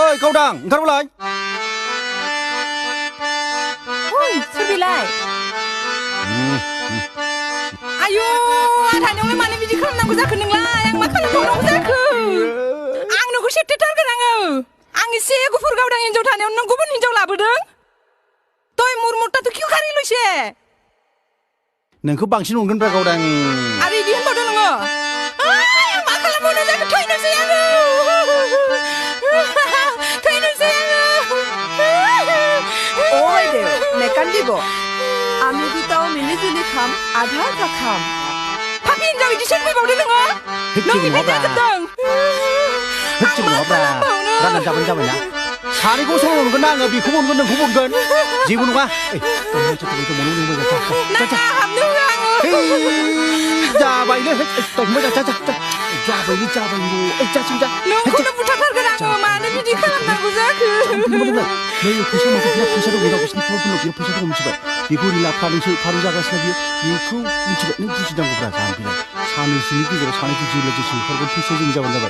ओइ गावदां ओंखारबोलाय ओइ सोर बेलाय आयु आधानियावलाय मानो बिदि खालामनांगौ जाखो नोंलाय आं मा खालामबावनांगौ जाखो आं नोंखौ सेबथेथारगोन आं एसे गुफुर गावदां हिनजाव थानायाव नों गुबुन हिनजाव लाबोदों तय मुरमुरता तो क्यों खारि लइसे नोंखौ बांसिन अनगोनब्रा गावदां आरो इदि होनबावदों नोङो आं मा खालामबावनो जाखो थैनोसै आङो ও বাইদেউ নেকান্দিব আমি দুটাও মিলিজুলি খাম আধা আধা খাম 파피 인자 이제 실패해버리는 거? 너무 힘들었거든. 흑집 뭐가? 나는 잡은다. 사리고 소는 건 나가 비 구분 건 구분 건 지분 거. 저 모르는 거야. 자. 자, 바이네. 또 뭐야? 자. 자, 바이니. 자, 진짜. 너는 부탁하거라. 많은 일이 가능하고 자그. 너희 부셔 먹고 그냥 부셔도 못하고 싶은 프로필로 비어 부셔도 못 집어. 비고릴라 파리스 바로 자가스나 비어 이쿠 이집에 는 부시장 거라 잠비라. 사는 신이 그대로 사는 지질러 주신 허고 피셔진 자원다.